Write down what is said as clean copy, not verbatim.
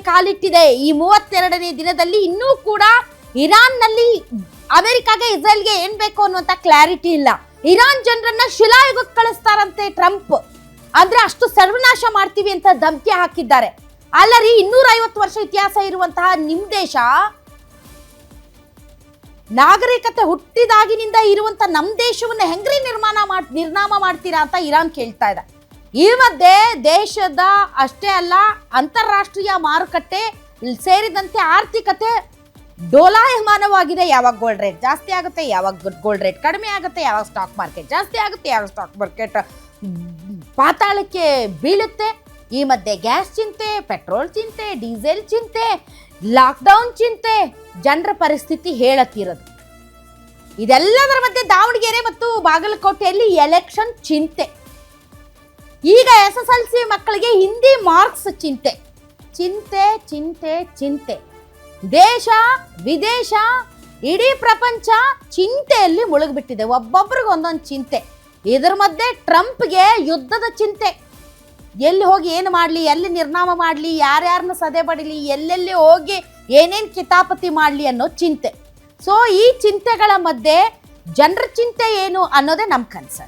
ಕಾಲಿಟ್ಟಿದೆ. ಈ 32ನೇ ದಿನದಲ್ಲಿ ಇನ್ನೂ ಕೂಡ ಇರಾನ್ನಲ್ಲಿ ಅಮೆರಿಕಾಗೆ ಇಸ್ರೇಲ್ಗೆ ಏನ್ ಬೇಕು ಅನ್ನುವಂತ ಕ್ಲಾರಿಟಿ ಇಲ್ಲ. ಇರಾನ್ ಜನರನ್ನ ಶಿಲಾಯುಗಕ್ಕೆ ಕಳಿಸ್ತಾರಂತೆ ಟ್ರಂಪ್. ಅಂದ್ರೆ ಅಷ್ಟು ಸರ್ವನಾಶ ಮಾಡ್ತೀವಿ ಅಂತ ಧಮಕಿ ಹಾಕಿದ್ದಾರೆ. ಅಲ್ಲರಿ 250 ವರ್ಷ ಇತಿಹಾಸ ಇರುವಂತಹ ನಿಮ್ ದೇಶ, ನಾಗರಿಕತೆ ಹುಟ್ಟಿದಾಗಿನಿಂದ ಇರುವಂತ ನಮ್ ದೇಶವನ್ನ ಹೆಂಗ್ರಿ ನಿರ್ನಾಮ ಮಾಡ್ತೀರಾ ಅಂತ ಇರಾನ್ ಕೇಳ್ತಾ ಇದೆ. ಈ ಮಧ್ಯೆ ದೇಶದ ಅಷ್ಟೇ ಅಲ್ಲ, ಅಂತಾರಾಷ್ಟ್ರೀಯ ಮಾರುಕಟ್ಟೆ ಸೇರಿದಂತೆ ಆರ್ಥಿಕತೆ ಡೋಲಾಯಮಾನವಾಗಿದೆ. ಯಾವಾಗ ಗೋಲ್ಡ್ ರೇಟ್ ಜಾಸ್ತಿ ಆಗುತ್ತೆ, ಯಾವಾಗ ಗೋಲ್ಡ್ ರೇಟ್ ಕಡಿಮೆ ಆಗುತ್ತೆ, ಯಾವಾಗ ಸ್ಟಾಕ್ ಮಾರ್ಕೆಟ್ ಜಾಸ್ತಿ ಆಗುತ್ತೆ, ಯಾವಾಗ ಸ್ಟಾಕ್ ಮಾರ್ಕೆಟ್ ಪಾತಾಳಕ್ಕೆ ಬೀಳುತ್ತೆ. ಈ ಮಧ್ಯೆ ಗ್ಯಾಸ್ ಚಿಂತೆ, ಪೆಟ್ರೋಲ್ ಚಿಂತೆ, ಡೀಸೆಲ್ ಚಿಂತೆ, ಲಾಕ್ಡೌನ್ ಚಿಂತೆ, ಜನರ ಪರಿಸ್ಥಿತಿ ಹೇಳತ್ತಿರೋದು. ಇದೆಲ್ಲದರ ಮಧ್ಯೆ ದಾವಣಗೆರೆ ಮತ್ತು ಬಾಗಲಕೋಟೆಯಲ್ಲಿ ಎಲೆಕ್ಷನ್ ಚಿಂತೆ. ಈಗ SSLC ಮಕ್ಕಳಿಗೆ ಹಿಂದಿ ಮಾರ್ಕ್ಸ್ ಚಿಂತೆ. ಚಿಂತೆ ಚಿಂತೆ ಚಿಂತೆ. ದೇಶ ವಿದೇಶ ಇಡೀ ಪ್ರಪಂಚ ಚಿಂತೆಯಲ್ಲಿ ಮುಳುಗಿಬಿಟ್ಟಿದೆ. ಒಬ್ಬೊಬ್ರಿಗೆ ಒಂದೊಂದು ಚಿಂತೆ. ಇದರ ಮಧ್ಯೆ ಟ್ರಂಪ್ಗೆ ಯುದ್ಧದ ಚಿಂತೆ. ಎಲ್ಲಿ ಹೋಗಿ ಏನು ಮಾಡಲಿ, ಎಲ್ಲಿ ನಿರ್ನಾಮ ಮಾಡಲಿ, ಯಾರ್ಯಾರನ್ನ ಸದೆ ಬಡಿಲಿ, ಎಲ್ಲೆಲ್ಲಿ ಹೋಗಿ ಏನೇನು ಕಿತಾಪತಿ ಮಾಡಲಿ ಅನ್ನೋ ಚಿಂತೆ. ಸೊ ಈ ಚಿಂತೆಗಳ ಮಧ್ಯೆ ಜನರ ಚಿಂತೆ ಏನು ಅನ್ನೋದೇ ನಮ್ಮ ಕನ್ಸರ್ನ್.